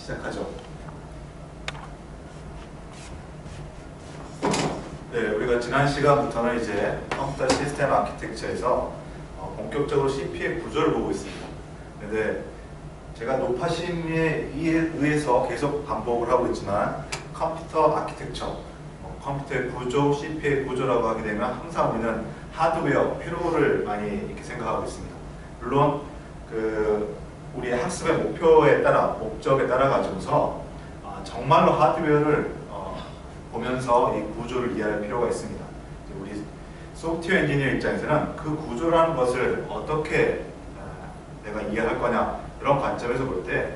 시작하죠. 네, 우리가 지난 시간부터는 이제 컴퓨터 시스템 아키텍처에서 본격적으로 CPU의 구조를 보고 있습니다. 근데 제가 노파심에 의해서 계속 반복을 하고 있지만 컴퓨터 아키텍처, 컴퓨터의 구조, CPU의 구조라고 하게 되면 항상 우리는 하드웨어, 필요를 많이 이렇게 생각하고 있습니다. 물론 우리의 학습의 목표에 따라, 목적에 따라 가지고서 정말로 하드웨어를 보면서 이 구조를 이해할 필요가 있습니다. 우리 소프트웨어 엔지니어 입장에서는 그 구조라는 것을 어떻게 내가 이해할 거냐, 이런 관점에서 볼 때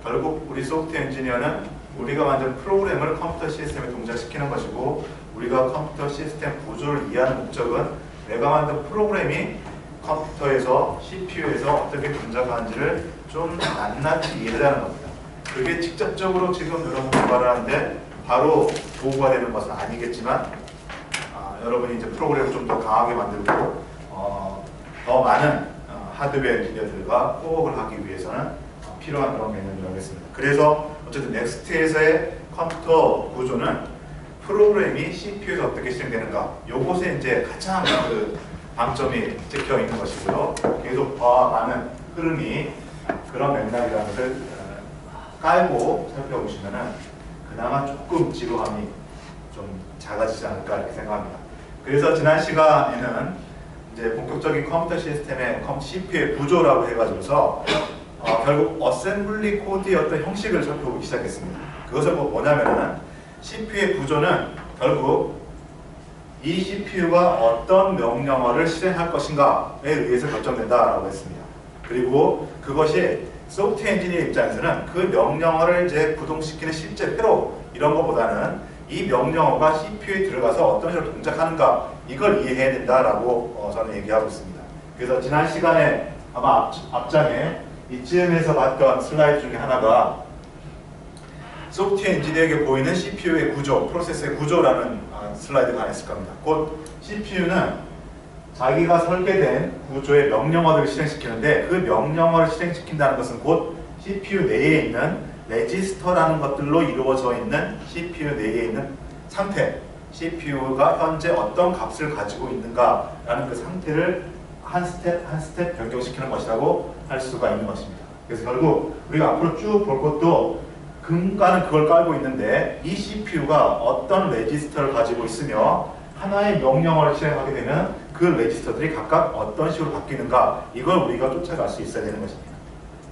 결국 우리 소프트웨어 엔지니어는 우리가 만든 프로그램을 컴퓨터 시스템에 동작시키는 것이고, 우리가 컴퓨터 시스템 구조를 이해하는 목적은 내가 만든 프로그램이 컴퓨터에서, CPU에서 어떻게 동작하는지를 좀 낱낱이 이해하는 겁니다. 그게 직접적으로 지금 여러분 개발을 하는데 바로 도구가 되는 것은 아니겠지만, 여러분이 이제 프로그램을 좀 더 강하게 만들고 더 많은 하드웨어 엔지니어들과 호흡을 하기 위해서는 필요한 그런 개념이라고 했습니다. 그래서 어쨌든 넥스트에서의 컴퓨터 구조는 프로그램이 CPU에서 어떻게 실행되는가, 요것에 이제 가장 방점이 찍혀 있는 것이고요. 계속 더 많은 흐름이 그런 맥락이라는 것을 깔고 살펴보시면은 그나마 조금 지루함이 좀 작아지지 않을까 이렇게 생각합니다. 그래서 지난 시간에는 이제 본격적인 컴퓨터 시스템의 CPU의 구조라고 해가지고서 결국 어셈블리 코드의 어떤 형식을 살펴보기 시작했습니다. 그것은 뭐냐면은 CPU의 구조는 결국 이 CPU가 어떤 명령어를 실행할 것인가에 의해서 결정된다라고 했습니다. 그리고 그것이 소프트웨어 엔지니어 입장에서는 그 명령어를 이제 구동시키는 실제 회로, 이런 것보다는 이 명령어가 CPU에 들어가서 어떤 식으로 동작하는가, 이걸 이해해야 된다라고 저는 얘기하고 있습니다. 그래서 지난 시간에 아마 앞장에 이쯤에서 봤던 슬라이드 중에 하나가 소프트웨어 엔지니어에게 보이는 CPU의 구조, 프로세스의 구조라는 슬라이드가 하나 있을 겁니다. 곧 CPU는 자기가 설계된 구조의 명령어들을 실행시키는데, 그 명령어를 실행시킨다는 것은 곧 CPU 내에 있는 레지스터라는 것들로 이루어져 있는 CPU 내에 있는 상태, CPU가 현재 어떤 값을 가지고 있는가라는 그 상태를 한 스텝 한 스텝 변경시키는 것이라고 할 수가 있는 것입니다. 그래서 결국 우리가 앞으로 쭉 볼 것도 근간은 그걸 깔고 있는데, 이 CPU가 어떤 레지스터를 가지고 있으며 하나의 명령어를 실행하게 되면 그 레지스터들이 각각 어떤 식으로 바뀌는가, 이걸 우리가 쫓아갈 수 있어야 되는 것입니다.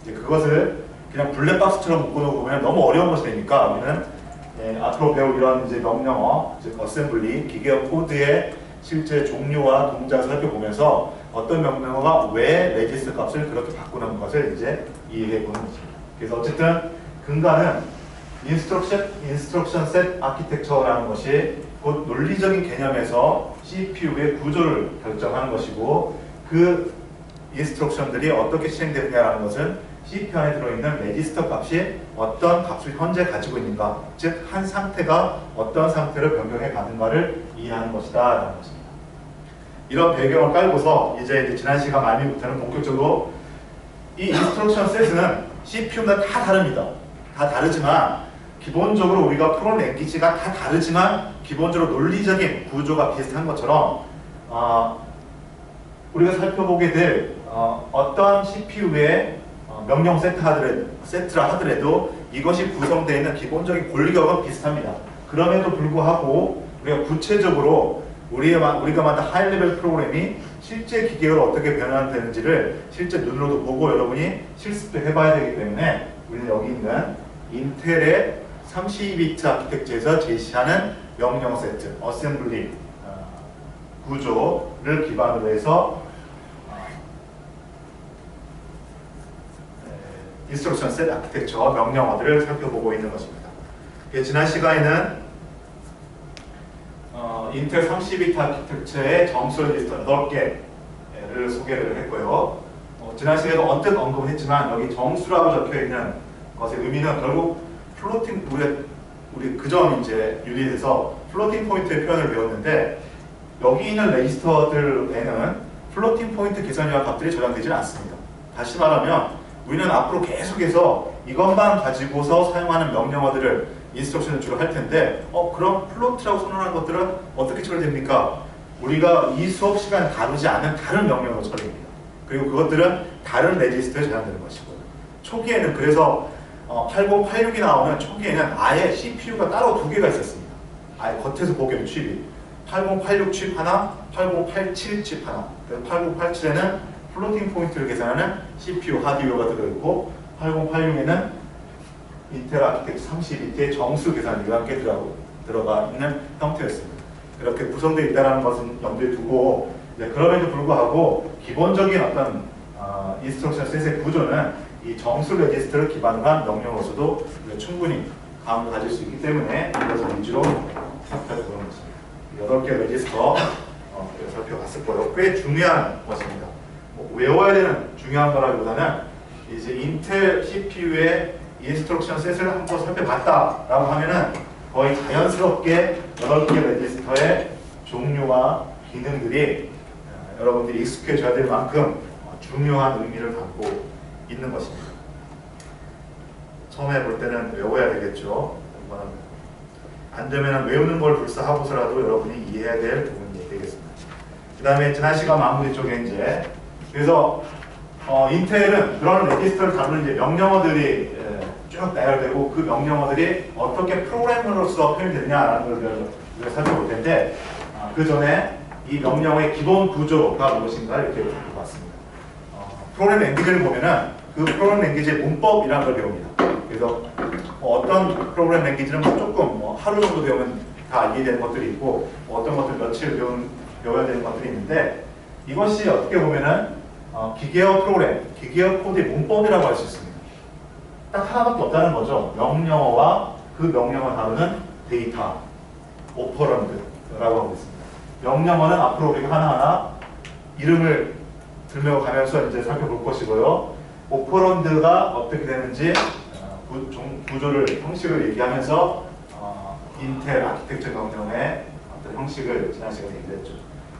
이제 그것을 그냥 블랙박스처럼 묶어놓으면 너무 어려운 것이 되니까 우리는 앞으로 배울 이런 이제 명령어, 즉 어셈블리, 기계어 코드의 실제 종류와 동작을 살펴보면서 어떤 명령어가 왜 레지스터 값을 그렇게 바꾸는 것을 이제 이해해 보는 것입니다. 그래서 어쨌든 근간은 인스트럭션 셋 아키텍처라는 것이 곧 논리적인 개념에서 CPU의 구조를 결정하는 것이고, 그 인스트럭션들이 어떻게 실행되느냐라는 것은 CPU 안에 들어있는 레지스터 값이 어떤 값을 현재 가지고 있는가, 즉 한 상태가 어떤 상태로 변경해 가는가를 이해하는 것이다 라는 것입니다. 이런 배경을 깔고서 이제 지난 시간 말미부터는 본격적으로 이 인스트럭션 셋은 CPU마다 다 다릅니다. 다 다르지만 기본적으로 우리가 프로그램 랭귀지가 다 다르지만 기본적으로 논리적인 구조가 비슷한 것처럼 우리가 살펴보게 될 어떤 CPU의 명령 세트라 하더라도 이것이 구성되어 있는 기본적인 권리격은 비슷합니다. 그럼에도 불구하고 우리가 구체적으로 우리가 만든 하이레벨 프로그램이 실제 기계로 어떻게 변환되는지를 실제 눈으로도 보고 여러분이 실습도 해봐야 되기 때문에 우리는 여기 있는 인텔의 32비트 아키텍처에서 제시하는 명령 세트, 어셈블리 구조를 기반으로 해서 인스트럭션 셋 아키텍처 명령어들을 살펴보고 있는 것입니다. 지난 시간에는 인텔 32비트 아키텍처의 정수 레지스터 8개를 소개를 했고요. 지난 시간에도 언뜻 언급을 했지만 여기 정수라고 적혀 있는 것의 의미는 결국 플로팅, 우리 그전 이제 유닛에서 플로팅 포인트의 표현을 배웠는데, 여기 있는 레지스터들에는 플로팅 포인트 계산유한 값들이 저장되지는 않습니다. 다시 말하면 우리는 앞으로 계속해서 이것만 가지고서 사용하는 명령어들을 인스트럭션을 주로 할 텐데 그럼 플로트라고 선언하는 것들은 어떻게 처리됩니까? 우리가 이 수업 시간 다루지 않은 다른 명령어로 처리됩니다. 그리고 그것들은 다른 레지스터에 저장되는 것이고 초기에는 그래서 8086이 나오는 초기에는 아예 CPU가 따로 두 개가 있었습니다. 아예 겉에서 보기에는 칩이 8086 칩 하나, 8087 칩 하나. 그래서 8087에는 플로팅 포인트를 계산하는 CPU 하드웨어가 들어있고 8086에는 인텔 아키텍처 32T의 정수 계산이 함께 들어가 있는 형태였습니다. 그렇게 구성되어 있다는 것은 염두에 두고 그럼에도 불구하고 기본적인 어떤 인스트럭션 셋의 구조는 이 정수 레지스터를 기반으로 한 명령어로서도 충분히 감을 가질 수 있기 때문에 이것을 위주로 살펴보는 것입니다. 8개 레지스터 살펴봤을 거예요. 꽤 중요한 것입니다. 외워야 되는 중요한 거라기보다는 이제 인텔 CPU의 인스트럭션 셋을 한번 살펴봤다라고 하면은 거의 자연스럽게 8개 레지스터의 종류와 기능들이 여러분들이 익숙해져야 될 만큼 중요한 의미를 담고 있는 것입니다. 처음에 볼 때는 외워야 되겠죠. 안 되면 외우는 걸 불사하고서라도 여러분이 이해해야 될 부분이 되겠습니다. 그 다음에 지난 시간 마무리 쪽에 이제 그래서 인텔은 그런 레지스터를 다루는 이제 명령어들이 쭉 나열되고 그 명령어들이 어떻게 프로그램으로서 표현되느냐라는 걸 살펴볼 텐데 그 전에 이 명령어의 기본 구조가 무엇인가 이렇게 봤습니다. 프로그램 랭귀지를 보면은 그 프로그램 랭귀지의 문법이라는 걸 배웁니다. 그래서 어떤 프로그램 랭귀지는 조금 하루 정도 배우면 다 이해되는 것들이 있고 어떤 것들 며칠 배워야 되는 것들이 있는데 이것이 어떻게 보면은 기계어 프로그램, 기계어 코드의 문법이라고 할 수 있습니다. 딱 하나밖에 없다는 거죠. 명령어와 그 명령어 다루는 데이터, 오퍼런드라고 하고 있습니다. 명령어는 앞으로 우리가 하나하나 이름을 들며가면서 이제 살펴볼 것이고요. 오퍼런드가 어떻게 되는지 구조를, 형식을 얘기하면서 인텔 아키텍처 명령의 어떤 형식을 지난 시간에 얘기했죠.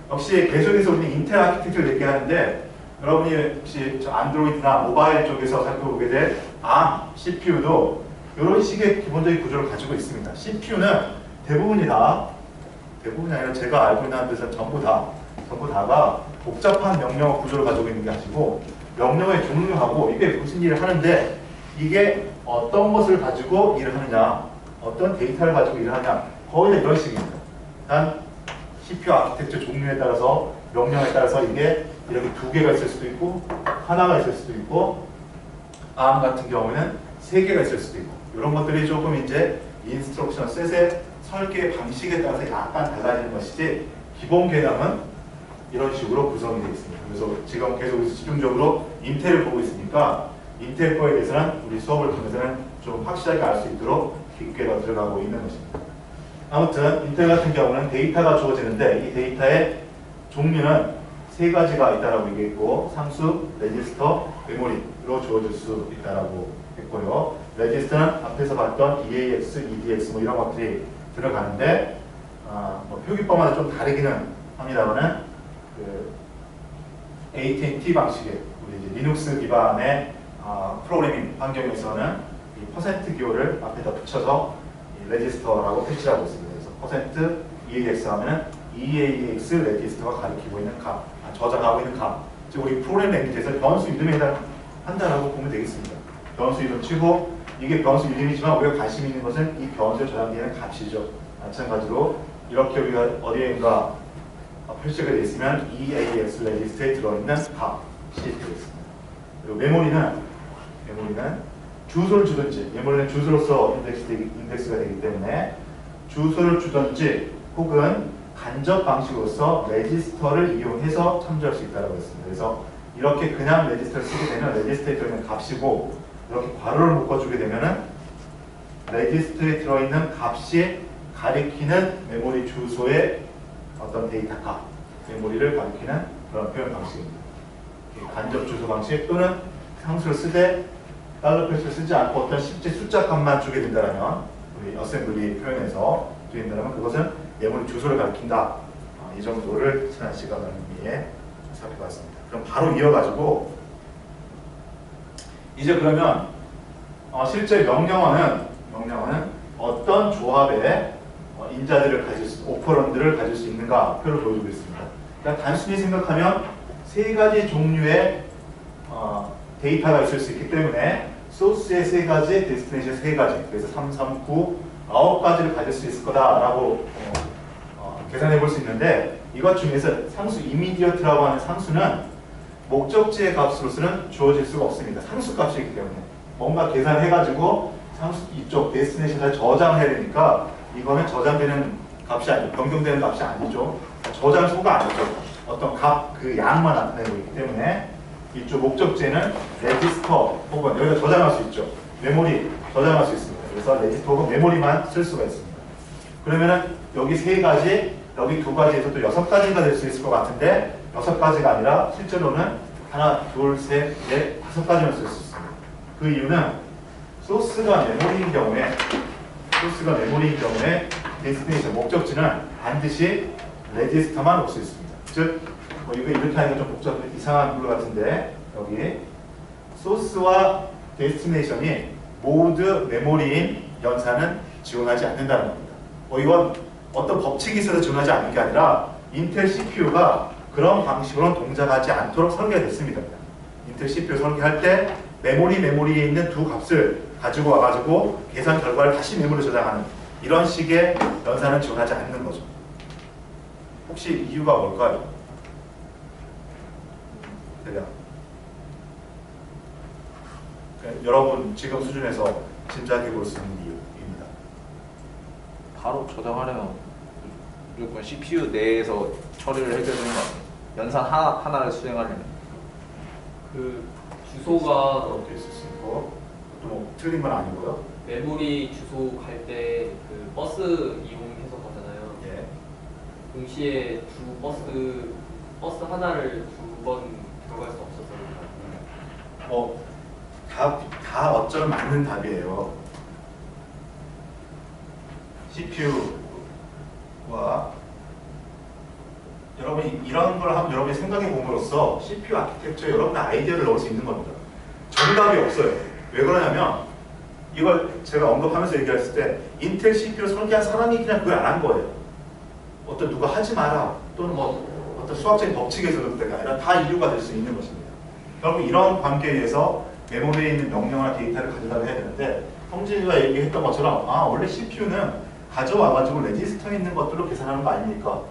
역시 계속해서 우리는 인텔 아키텍처를 얘기하는데 여러분이 혹시 저 안드로이드나 모바일 쪽에서 살펴보게 될 ARM, CPU도 이런 식의 기본적인 구조를 가지고 있습니다. CPU는 대부분이 아니라 제가 알고 있는 데서 전부 다가 복잡한 명령어 구조를 가지고 있는 게 아니고 명령어의 종류하고 이게 무슨 일을 하는데 이게 어떤 것을 가지고 일을 하느냐, 어떤 데이터를 가지고 일을 하느냐 거의 다 이런 식입니다. 단 CPU 아키텍처 종류에 따라서 명령에 따라서 이게 이렇게 두 개가 있을 수도 있고 하나가 있을 수도 있고 ARM 같은 경우에는 세 개가 있을 수도 있고 이런 것들이 조금 이제 인스트럭션 셋의 설계 방식에 따라서 약간 달라지는 것이지 기본 개념은 이런 식으로 구성이 되어 있습니다. 그래서 지금 계속 집중적으로 인텔을 보고 있으니까 인텔 거에 대해서는 우리 수업을 통해서는 좀 확실하게 알 수 있도록 깊게 더 들어가고 있는 것입니다. 아무튼 인텔 같은 경우는 데이터가 주어지는데 이 데이터의 종류는 세 가지가 있다라고 얘기했고 상수, 레지스터, 메모리로 주어질 수 있다라고 했고요. 레지스터는 앞에서 봤던 EAX, EDX 이런 것들이 들어가는데 표기법마다 좀 다르기는 합니다만은 그 AT&T 방식의 우리 이제 리눅스 기반의 프로그래밍 환경에서는 이 퍼센트 기호를 앞에다 붙여서 이 레지스터라고 표시하고 있습니다. 그래서 퍼센트 EAX 하면은 EAX 레지스터가 가리키고 있는 값, 저장하고 있는 값. 즉 우리 프로그램 랭귀지에서 변수 이름에 해당한다라고 보면 되겠습니다. 변수 이름 치고 이게 변수 이름이지만 우리가 관심 있는 것은 이 변수에 저장되는 값이죠. 마찬가지로 이렇게 우리가 어디에인가 표시가 되어 있으면 EAX 레지스터에 들어있는 값이 되겠습니다. 그리고 메모리는 주소를 주든지 메모리는 주소로서 인덱스가 되기 때문에 주소를 주든지 혹은 간접 방식으로서 레지스터를 이용해서 참조할 수 있다고 했습니다. 그래서 이렇게 그냥 레지스터를 쓰게 되면 레지스터에 들어있는 값이고 이렇게 괄호를 묶어주게 되면은 레지스터에 들어있는 값이 가리키는 메모리 주소의 어떤 데이터 값, 메모리를 가리키는 그런 표현 방식입니다. 간접 주소 방식 또는 상수를 쓰되 달러 표시를 쓰지 않고 어떤 실제 숫자 값만 주게 된다면 우리 어셈블리 표현에서 주게 된다면 그것은 메모리 주소를 가리킨다. 이 정도를 지난 시간을 위해 살펴봤습니다. 그럼 바로 이어가지고 이제 그러면 실제 명령어는 어떤 조합의 인자들을 가질 수, 오퍼런드를 가질 수 있는가를 보여주고 있습니다. 그러니까 단순히 생각하면 세 가지 종류의 데이터가 있을 수 있기 때문에 소스의 세 가지, 데스티네이션 세 가지, 그래서 3, 3, 9, 9가지를 가질 수 있을 거다라고 계산해 볼 수 있는데, 이것 중에서 상수 이미디어트라고 하는 상수는 목적지의 값으로서는 주어질 수가 없습니다. 상수 값이기 때문에 뭔가 계산해가지고 상수 이쪽 데스티네이션에 저장을 해야 되니까 이거는 저장되는 값이 아니고 변경되는 값이 아니죠. 저장소가 아니죠. 어떤 값, 그 양만 나타내고 있기 때문에 이쪽 목적지에는 레지스터 혹은 여기다 저장할 수 있죠. 메모리 저장할 수 있습니다. 그래서 레지스터 혹은 메모리만 쓸 수가 있습니다. 그러면은 여기 세 가지, 여기 두 가지에서 또 6가지가 될 수 있을 것 같은데 6가지가 아니라 실제로는 하나, 둘, 셋, 넷, 5가지만 쓸 수 있습니다. 그 이유는 소스가 메모리인 경우에 데스티네이션 목적지는 반드시 레지스터만 올 수 있습니다. 즉, 이거 이렇게 하니까 좀 복잡, 이상한 룰 같은데 여기 소스와 데스티네이션이 모두 메모리인 연산은 지원하지 않는다는 겁니다. 이건 어떤 법칙이 있어서 지원하지 않는 게 아니라 인텔 CPU가 그런 방식으로는 동작하지 않도록 설계됐습니다. 인텔 CPU 설계할 때 메모리에 있는 두 값을 가지고 와가지고 계산 결과를 다시 메모리에 저장하는 이런 식의 연산은 지원하지 않는 거죠. 혹시 이유가 뭘까요? 대략. 여러분 지금 수준에서 짐작해 볼 수 있는 이유입니다. 바로 저장하려면 무조건 CPU 내에서 처리를 해줘야 되는 거 아니에요? 연산 하나를 수행하려면 그 주소가 그렇게 있을 수 있고 또 뭐 틀린 건 아니고요. 메모리 주소 갈 때 그 버스 이용해서 가잖아요. 예. 동시에 버스 하나를 두 번 들어갈 수 없어서 다 어쩌면 맞는 답이에요. CPU와 여러분이 이런 걸 하면 여러분이 생각해 봄으로써 CPU 아키텍처에 여러분의 아이디어를 넣을 수 있는 겁니다. 정답이 없어요. 왜 그러냐면 이걸 제가 언급하면서 얘기했을 때 인텔 CPU를 설계한 사람이 그냥 그걸 안 한 거예요. 어떤 누가 하지 마라 또는 뭐 어떤 수학적인 법칙에서 그럴 때가 아니라 다 이유가 될 수 있는 것입니다. 결국 이런 관계에 의해서 메모리에 있는 명령이나 데이터를 가져다가 해야 되는데 성진이가 얘기했던 것처럼 원래 CPU는 가져와가지고 레지스터에 있는 것들로 계산하는 거 아닙니까?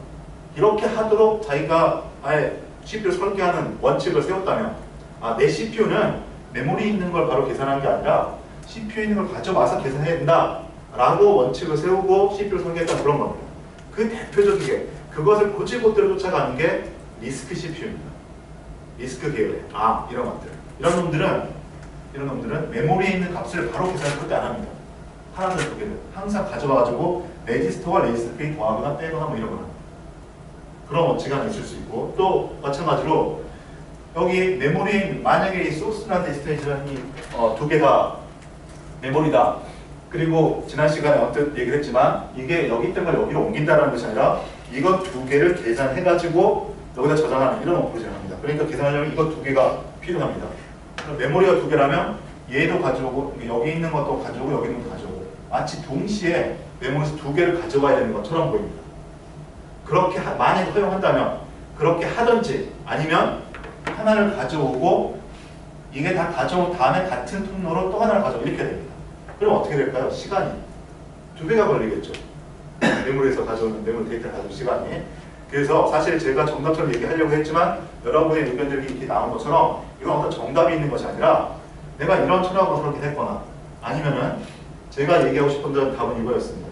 이렇게 하도록 자기가 아예 CPU 설계하는 원칙을 세웠다면 내 CPU는 메모리에 있는 걸 바로 계산하는 게 아니라 CPU에 있는 걸 가져와서 계산해야 된다 라고 원칙을 세우고 CPU를 설계했다는 그런 겁니다. 그 대표적인 게 그것을 고지고대로 쫓아가는 게 리스크 CPU입니다. 리스크 계열, 이런 것들. 이런 놈들은 메모리에 있는 값을 바로 계산을 절대 안 합니다. 하나들 두 개를 항상 가져와가지고 레지스터와 레지스터끼리 더하거나 빼거나 뭐 이런 거는 그런 원칙이 하나 있을 수 있고, 또 마찬가지로 여기 메모리에 만약에 이 소스나 데스티네이션이 두 개가 메모리다. 그리고 지난 시간에 언뜻 얘기를 했지만 이게 여기 있던 걸 여기로 옮긴다는 것이 아니라 이것 두 개를 계산해가지고 여기다 저장하는 이런 오퍼레이션을 합니다. 그러니까 계산하려면 이것 두 개가 필요합니다. 메모리가 두 개라면 얘도 가져오고 여기 있는 것도 가져오고 여기 있는 것도 가져오고 마치 동시에 메모리에서 두 개를 가져와야 되는 것처럼 보입니다. 그렇게 만약에 허용한다면 그렇게 하든지 아니면 하나를 가져오고 이게 다 가져온 다음에 같은 통로로 또 하나를 가져오고 이렇게 됩니다. 그럼 어떻게 될까요? 시간이 두 배가 걸리겠죠. 메모리에서 가져오는 메모리 데이터를 가져오는 시간이. 그래서 사실 제가 정답처럼 얘기하려고 했지만 여러분의 의견들이 이렇게 나온 것처럼 이건 어떤 정답이 있는 것이 아니라 내가 이런 철학으로 설계했거나 아니면은 제가 얘기하고 싶었던 답은 이거였습니다.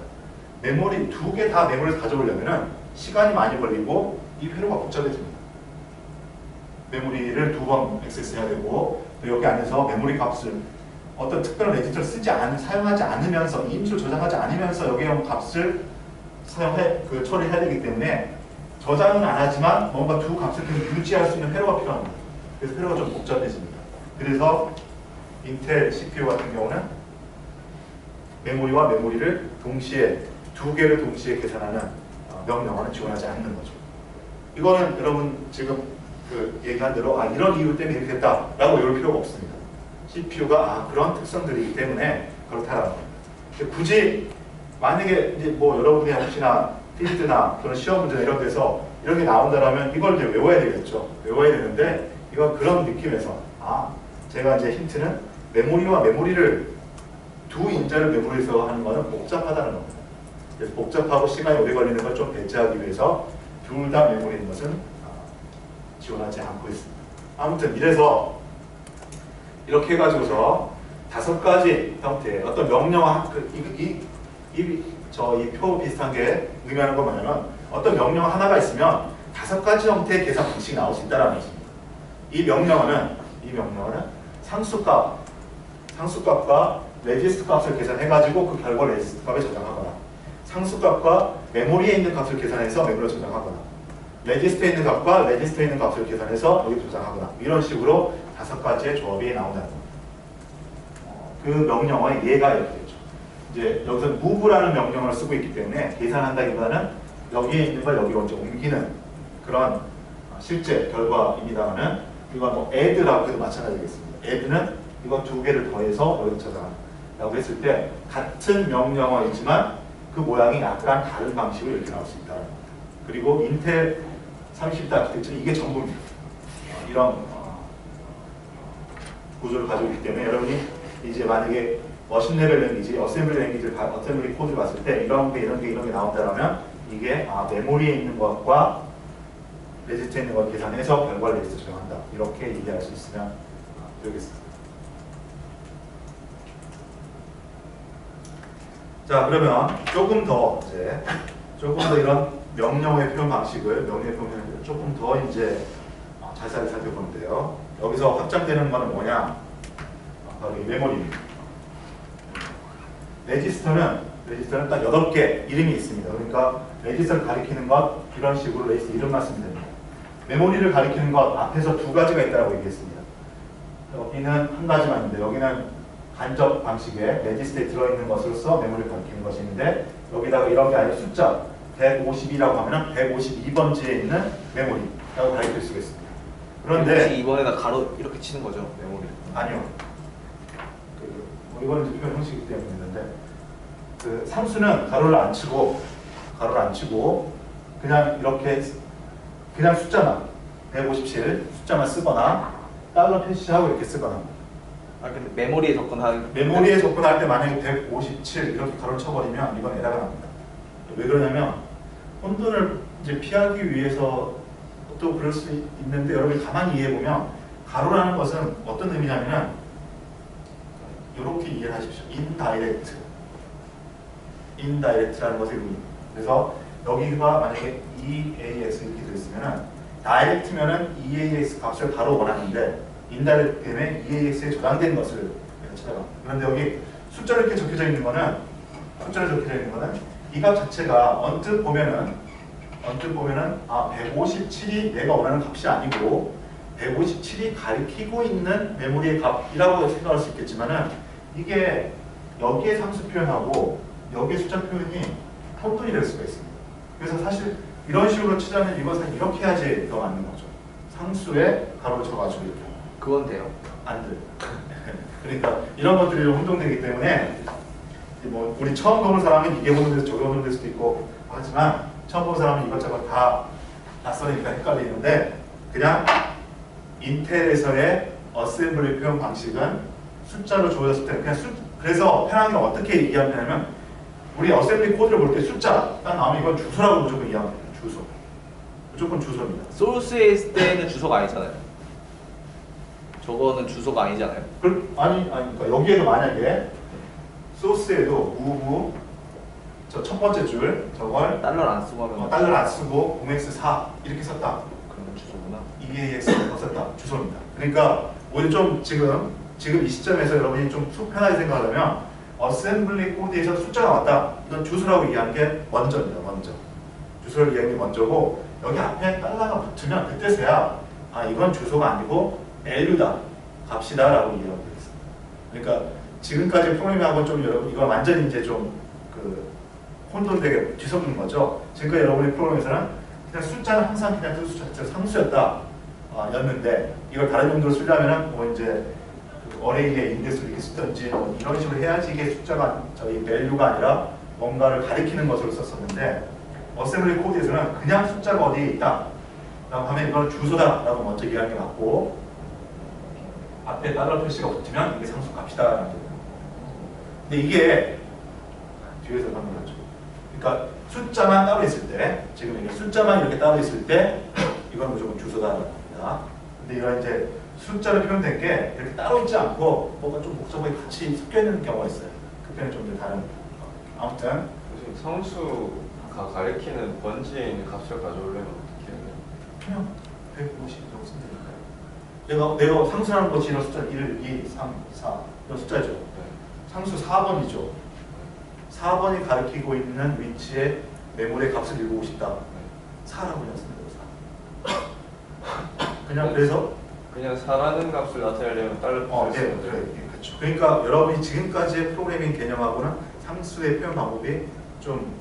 메모리 두 개 다 메모리에서 가져오려면은 시간이 많이 걸리고 이 회로가 복잡해집니다. 메모리를 두 번 액세스해야 되고 또 여기 안에서 메모리 값을 어떤 특별한 레지스터를 사용하지 않으면서 임시로 저장하지 않으면서 여기에 온 값을 처리해야 되기 때문에 저장은 안 하지만 뭔가 두 값을 계속 유지할 수 있는 회로가 필요합니다. 그래서 회로가 좀 복잡해집니다. 그래서 인텔 CPU 같은 경우는 메모리와 메모리를 동시에 두 개를 동시에 계산하는 명령어는 지원하지 않는 거죠. 이거는 여러분 지금 그 얘기한 대로 이런 이유 때문에 이렇게 됐다라고 외울 필요가 없습니다. CPU가 그런 특성들이기 때문에 그렇다라는 겁니다. 근데 굳이 만약에 이제 뭐 여러분이 혹시나 필드나 그런 시험 문제나 이런 데서 이런 게 나온다라면 이걸 이제 외워야 되겠죠. 외워야 되는데 이건 그런 느낌에서 제가 이제 힌트는 메모리와 메모리를 두 인자를 메모리에서 하는 거는 복잡하다는 겁니다. 그래서 복잡하고 시간이 오래 걸리는 걸 좀 배제하기 위해서 둘 다 메모리인 것은 지원하지 않고 있습니다. 아무튼 이래서 이렇게 해가지고서 5가지 형태의 어떤 명령어 이 표 비슷한 게 의미하는 건 뭐냐면 어떤 명령 하나가 있으면 5가지 형태의 계산 방식이 나올 수 있다는 것입니다. 이 명령어는 상수값과 레지스트 값을 계산해가지고 그 결과를 레지스트 값에 저장하거나 상수값과 메모리에 있는 값을 계산해서 메모리에 저장하거나 레지스트에 있는 값과 레지스트에 있는 값을 계산해서 여기 저장하거나 이런 식으로 5가지의 조합이 나온다는 겁니다. 그 명령어의 예가 이렇게 되죠. 이제 여기서 move라는 명령어를 쓰고 있기 때문에 계산한다기보다는 여기에 있는 걸 여기로 이제 옮기는 그런 실제 결과입니다만은 이건 뭐 add라고 해도 마찬가지겠습니다. add는 이거 2개를 더해서 여기 저장한다고 했을 때 같은 명령어이지만 그 모양이 약간 다른 방식으로 이렇게 나올 수 있다는 겁니다. 그리고 인텔 30대 아키텍처는 이게 전부입니다. 이런 구조를 가지고 있기 때문에 여러분이 이제 만약에 머신 레벨 랭귀지, 어셈블리 랭귀지를 어셈블리 코드를 봤을 때 이런 게 나온다면 이게 메모리에 있는 것과 레지스트에 있는 걸 계산해서 결과를 레지스트 저장한다. 이렇게 이해할 수 있으면 되겠습니다. 자, 그러면 조금 더 이런 명령어의 표현 방식을 조금 더 이제 자세하게 살펴보는데요. 여기서 확장되는 거는 뭐냐? 바로 이 메모리입니다. 레지스터는 딱 8개 이름이 있습니다. 그러니까 레지스터를 가리키는 것 이런 식으로 레지스터 이름만 쓰면 됩니다. 메모리를 가리키는 것 앞에서 2가지가 있다고 얘기했습니다. 여기는 한 가지만 있는데 여기는 간접 방식의 레지스터에 들어있는 것으로서 메모리를 가리키는 것이 있는데 여기다가 이런 게 아니라 숫자 152라고 하면 152번지에 있는 메모리라고 가리킬 수가 있습니다. 그런데 2번에다 가로 이렇게 치는 거죠, 메모리. 아니요. 이거는 이제 표현 형식이기 때문에 있는데 그 상수는 가로를 안 치고 그냥 이렇게 그냥 숫자만 157 숫자만 쓰거나 달러 표시하고 이렇게 쓰거나 근데 메모리에 접근하는 메모리에 접근할 때 만약에 157 이렇게 가로를 쳐버리면 이건 에러가 납니다. 왜 그러냐면 혼돈을 이제 피하기 위해서 또 그럴 수 있는데 여러분이 가만히 이해해보면 가로라는 것은 어떤 의미냐면은 이렇게 이해를 하십시오. indirect라는 것의 의미입니다. 그래서 여기가 만약에 EAX 이렇게 들어있으면은 direct면은 EAX 값을 바로 원하는데 indirect 때문에 EAX에 저장된 것을 찾아갑니다. 그런데 여기 숫자로 이렇게 적혀져 있는 거는 이 값 자체가 언뜻 보면은 157이 내가 원하는 값이 아니고 157이 가리키고 있는 메모리의 값이라고 생각할 수 있겠지만은 이게 여기에 상수 표현하고 여기에 숫자 표현이 혼돈이 될 수가 있습니다. 그래서 사실 이런 식으로 치자면 이것은 이렇게 해야지 더 맞는 거죠. 상수에 가로를 쳐가지고 이렇게. 그건 돼요? 안 돼요. 그러니까 이런 것들이 좀 혼동되기 때문에 뭐 우리 처음 보는 사람은 이게 혼동돼서 저게 혼동될 수도 있고 하지만 처음 보는 사람은 이것저것 다 낯설으니까 헷갈리는데 그냥 인텔에서의 어셈블리 표현 방식은 숫자로 주어졌을 때 그래서 편하게 어떻게 이해하냐면 우리 어셈블리 코드를 볼 때 숫자 딱 나오면 이건 주소라고 무조건 이해합니다. 주소. 무조건 주소입니다. 소스에 있을 때는 주소가 아니잖아요. 저거는 주소가 아니잖아요. 그러니까 여기에도 만약에 소스에도 move 저 첫 번째 줄 저걸 달러를 안 쓰고 하면 달러를 안 쓰고 0x4 이렇게 썼다. 그러면 주소구나. EAX를 썼다. 주소입니다. 그러니까 오늘 좀 지금 이 시점에서 여러분이 좀 속 편하게 생각하려면 어셈블리 코드에서 숫자가 왔다. 이건 주소라고 이해하는 게 먼저입니다. 주소를 이해하는 게 먼저고 여기 앞에 달러가 붙으면 그때서야 이건 주소가 아니고 밸류다. 값이다 라고 이해하면 되겠습니다. 그러니까 지금까지 프로그래밍하고는 좀 여러분 이거 완전히 이제 좀 혼돈되게 뒤섞는 거죠. 지금까지 여러분의 프로그램에서는 그냥 숫자는 항상 그냥 그 숫자 상수였다 였는데 이걸 다른 용도로 쓰려면은 뭐 이제 어레이의 인덱스를 이렇게 쓰든지 뭐 이런 식으로 해야지 이게 숫자가 저희 밸류가 아니라 뭔가를 가리키는 것으로 썼었는데 어셈블리 코드에서는 그냥 숫자가 어디에 있다 라고 하면 이거는 주소다 라고 먼저 이해하는 게 맞고 앞에 달러 표시가 붙으면 이게 상수값이다 라는 거예요. 근데 이게 뒤에서 한번 보죠. 그러니까 숫자만 따로 있을 때 지금 이게 숫자만 이렇게 따로 있을 때 이건 무조건 주소다라는 겁니다. 근데 이런 이제 숫자로 표현된 게 이렇게 따로 있지 않고 뭔가 좀 복잡하게 같이 섞여 있는 경우가 있어요. 그 편이 좀 더 다른. 아무튼 지금 성수가 가리키는 번지에 있는 값을 가져오려면 어떻게 해야 돼요? 그냥 150이라고 쓰면 되니까요. 내가 상수라는 것이 이런 숫자 1, 2, 3, 4 이런 숫자죠. 네. 상수 4번이죠. 4번이 가리키고 있는 위치에 메모리의 값을 읽고 싶다. 4라고 그냥 쓰면 돼요. 4. 그냥 그래서 그냥 4라는 값을 나타내려면 달러 네, 표시를 쓰면 돼요. 그렇죠. 그러니까 여러분이 지금까지의 프로그래밍 개념하고는 상수의 표현 방법이 좀